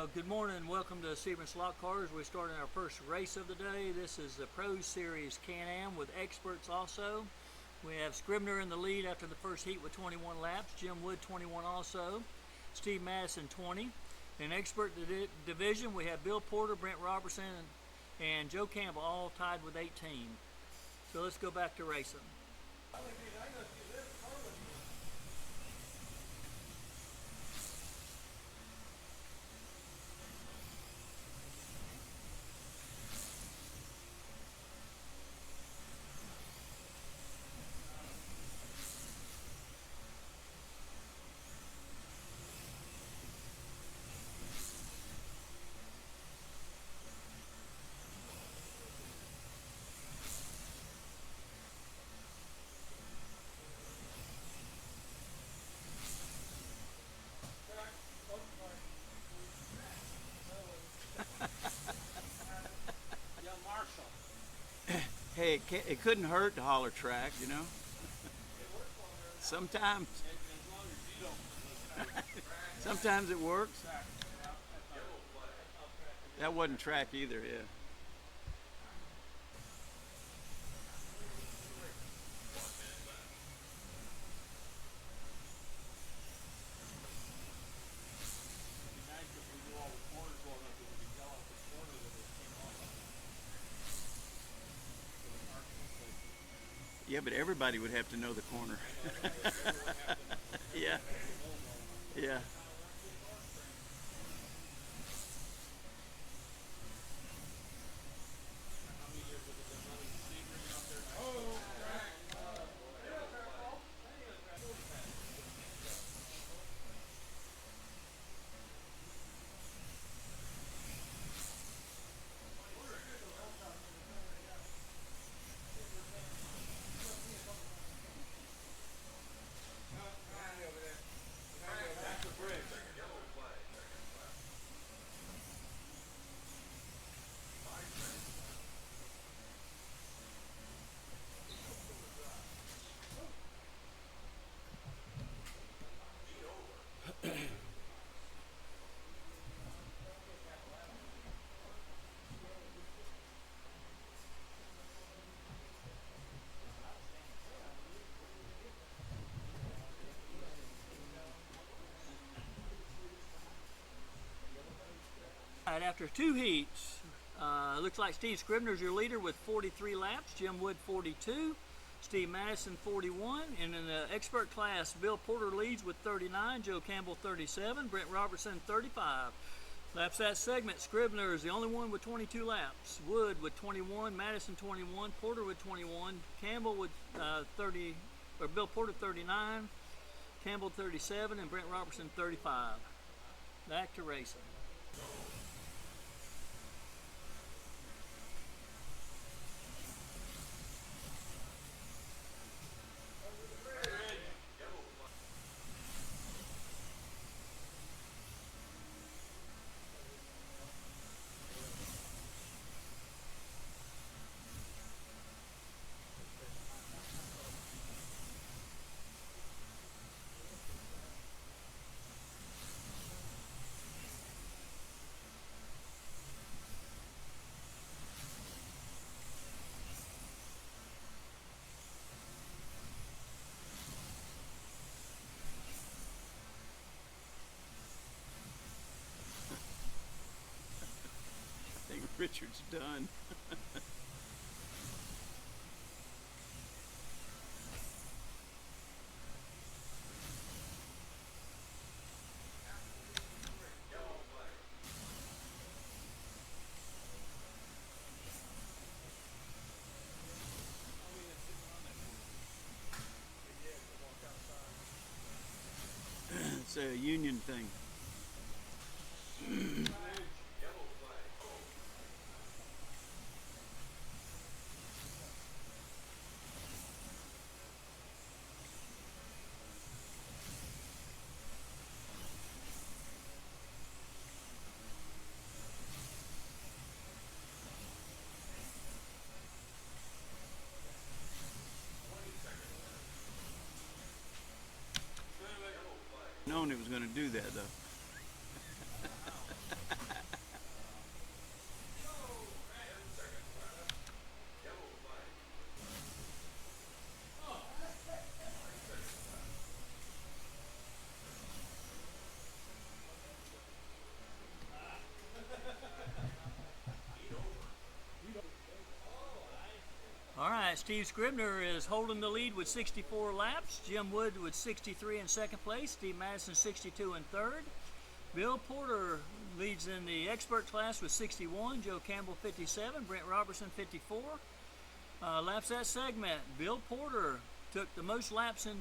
Good morning and welcome to Sebring Slot Cars. We're starting our first race of the day. This is the Pro Series Can-Am with experts also. We have Scribner in the lead after the first heat with 21 laps. Jim Wood 21 also. Steve Madison 20. In expert division we have Bill Porter, Brent Robertson, and Joe Campbell all tied with 18. So let's go back to racing. Hey, it couldn't hurt to holler track, you know. Sometimes, sometimes it works. That wasn't track either, yeah. Yeah, but everybody would have to know the corner. Yeah, yeah. Alright, after two heats, looks like Steve Scribner's your leader with 43 laps, Jim Wood 42, Steve Madison 41, and in the expert class, Bill Porter leads with 39, Joe Campbell 37, Brent Robertson 35. Laps that segment, Scribner is the only one with 22 laps, Wood with 21, Madison 21, Porter with 21, Campbell with Bill Porter 39, Campbell 37, and Brent Robertson 35. Back to racing. I think Richard's done. It's a union thing. Known it was going to do that though. Steve Scribner is holding the lead with 64 laps. Jim Wood with 63 in second place. Steve Madison 62 in third. Bill Porter leads in the expert class with 61. Joe Campbell 57. Brent Robertson 54. Laps that segment. Bill Porter took the most laps in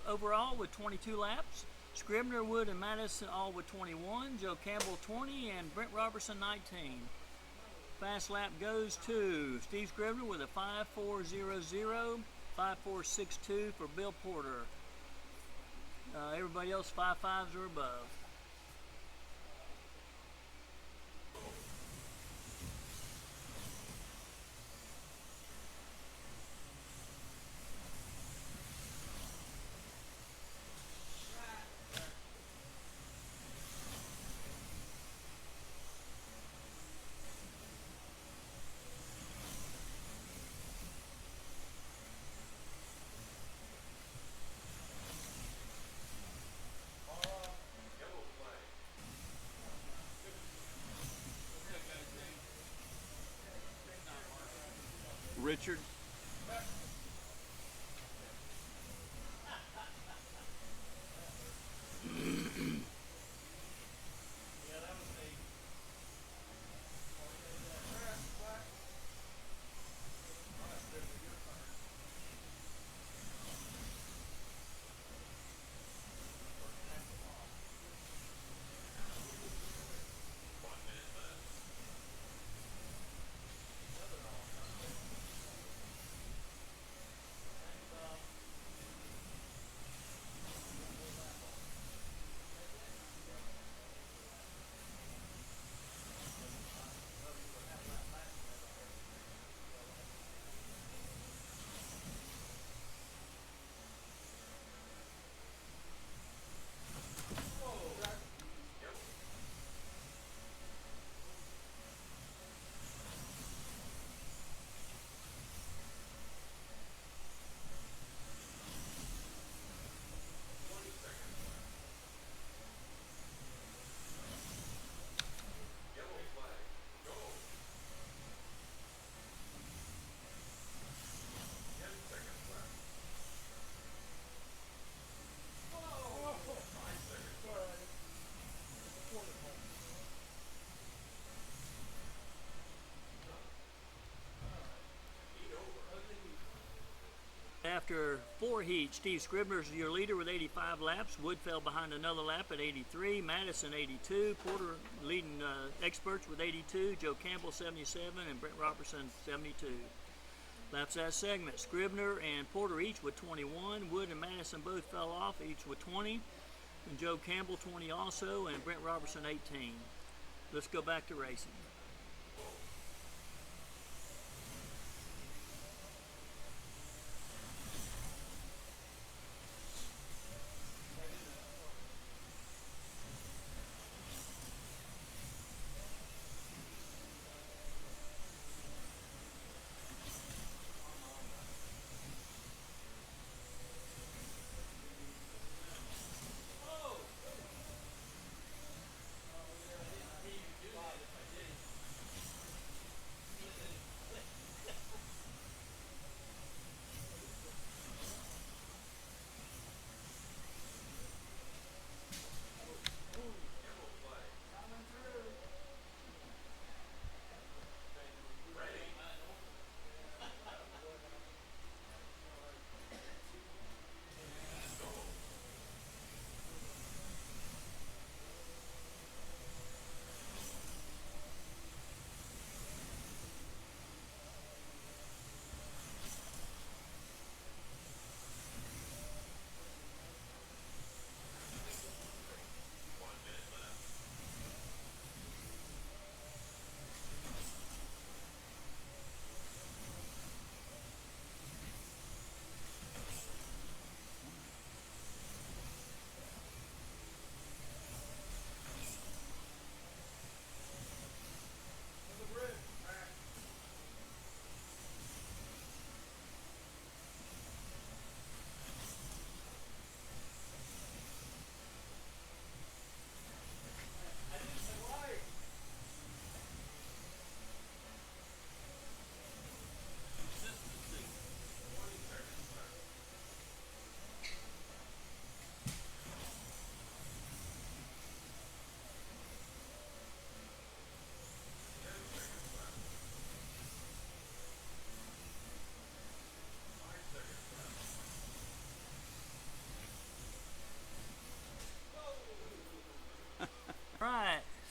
overall with 22 laps. Scribner, Wood, and Madison all with 21. Joe Campbell 20 and Brent Robertson 19. Fast lap goes to Steve Scribner with a 5.400, 5.462 for Bill Porter. Everybody else 5.5s or above. Richard. After 4 heats, Steve Scribner is your leader with 85 laps. Wood fell behind another lap at 83. Madison 82. Porter leading experts with 82. Joe Campbell 77 and Brent Robertson 72. Laps that segment. Scribner and Porter each with 21. Wood and Madison both fell off, each with 20. And Joe Campbell 20 also, and Brent Robertson 18. Let's go back to racing.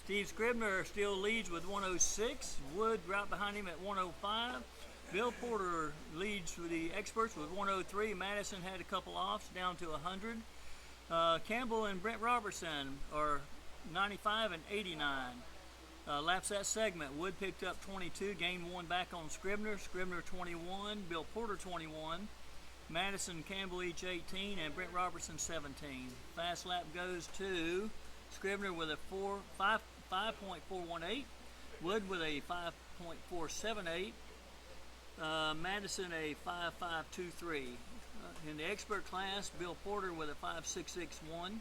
Steve Scribner still leads with 106. Wood right behind him at 105. Bill Porter leads with the experts with 103. Madison had a couple offs down to 100. Campbell and Brent Robertson are 95 and 89. Laps that segment. Wood picked up 22, gained 1 back on Scribner. Scribner 21, Bill Porter 21. Madison, Campbell each 18, and Brent Robertson 17. Fast lap goes to Scribner with a 5.418, Wood with a 5.478, Madison a 5.523. In the expert class, Bill Porter with a 5.661,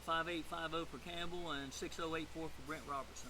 5.850 for Campbell, and 6.084 for Brent Robertson.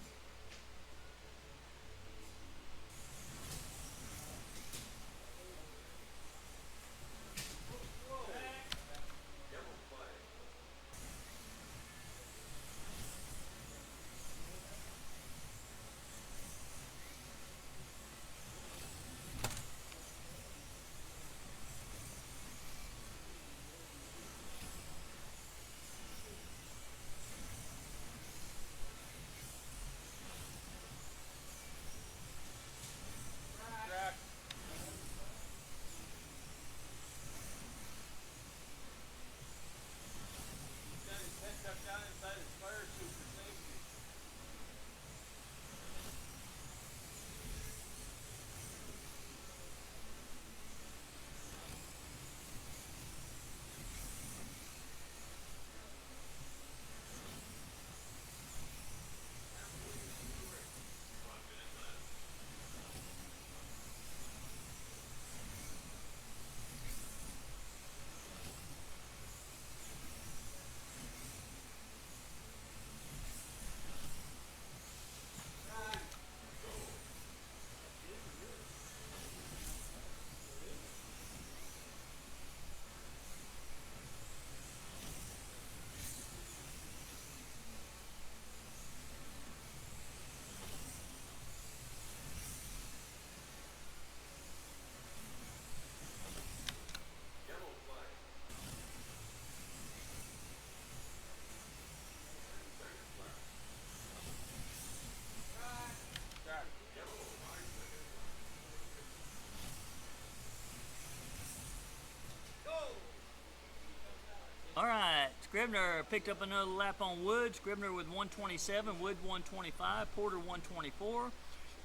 All right, Scribner picked up another lap on Wood. Scribner with 127, Wood 125, Porter 124,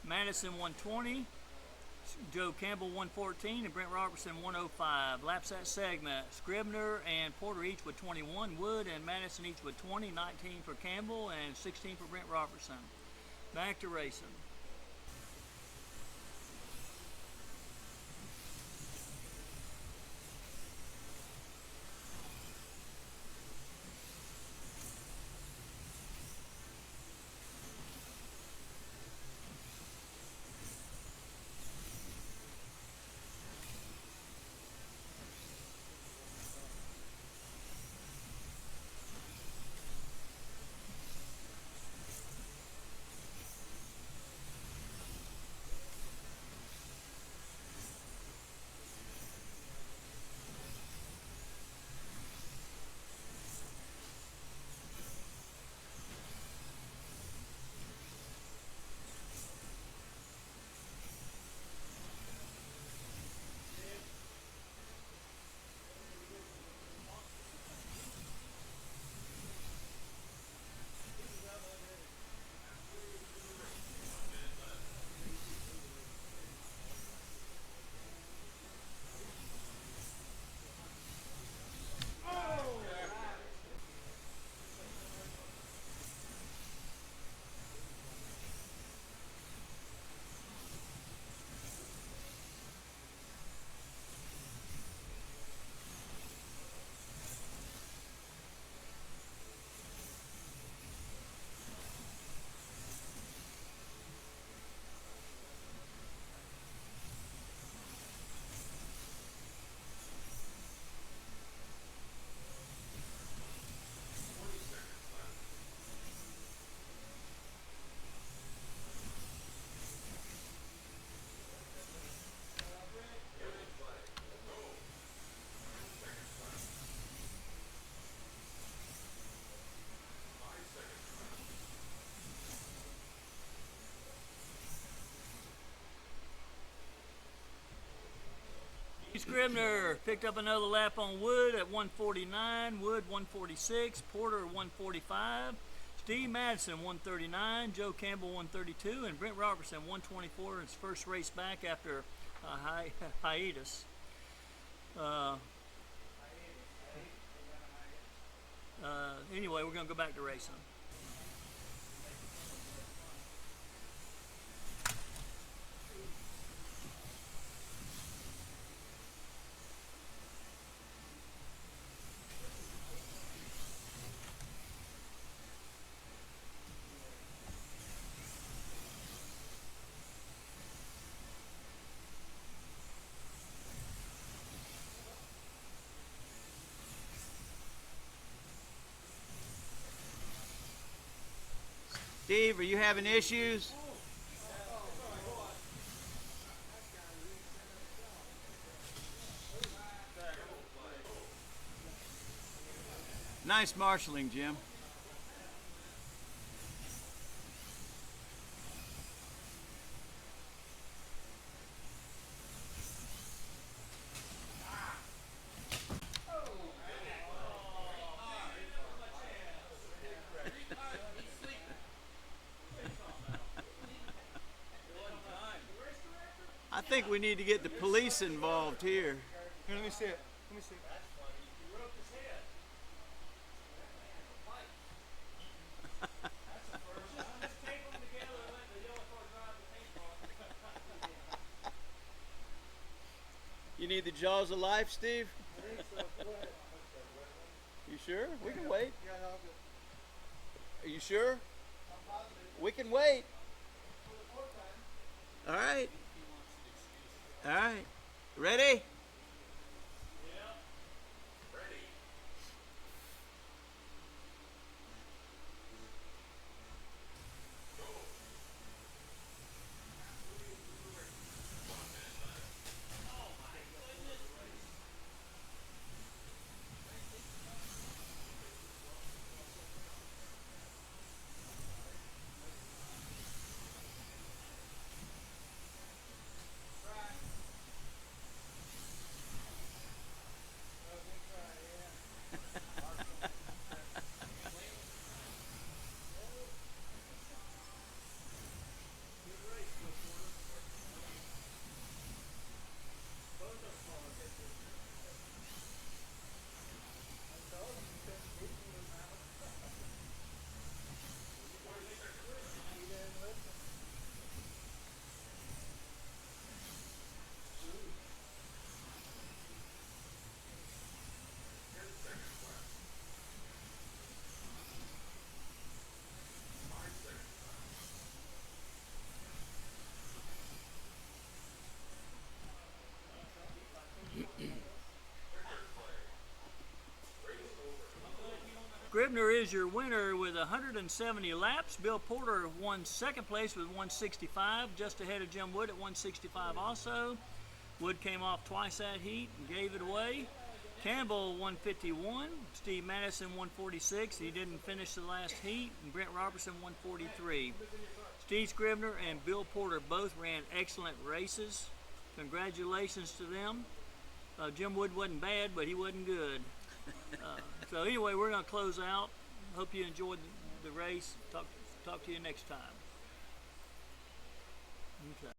Madison 120, Joe Campbell 114, and Brent Robertson 105. Laps that segment. Scribner and Porter each with 21, Wood and Madison each with 20, 19 for Campbell and 16 for Brent Robertson. Back to racing. Scribner picked up another lap on Wood at 149, Wood 146, Porter 145, Steve Madison 139, Joe Campbell 132, and Brent Robertson 124 in his first race back after a hiatus. Anyway, we're going to go back to racing. Steve, are you having issues? Nice marshalling, Jim. I think we need to get the police involved here. Here, let me see it. Let me see it. You need the jaws of life, Steve? I think so. Go ahead. You sure? We can wait. Yeah, I'll go. Are you sure? I'm positive. We can wait. For the fourth time. All right. All right. Ready? Scribner is your winner with 170 laps. Bill Porter won second place with 165, just ahead of Jim Wood at 165 also. Wood came off twice that heat and gave it away. Campbell 151, Steve Madison 146. He didn't finish the last heat. And Brent Robertson 143. Steve Scribner and Bill Porter both ran excellent races. Congratulations to them. Jim Wood wasn't bad, but he wasn't good. So anyway, we're going to close out. Hope you enjoyed the race. Talk to you next time. Okay.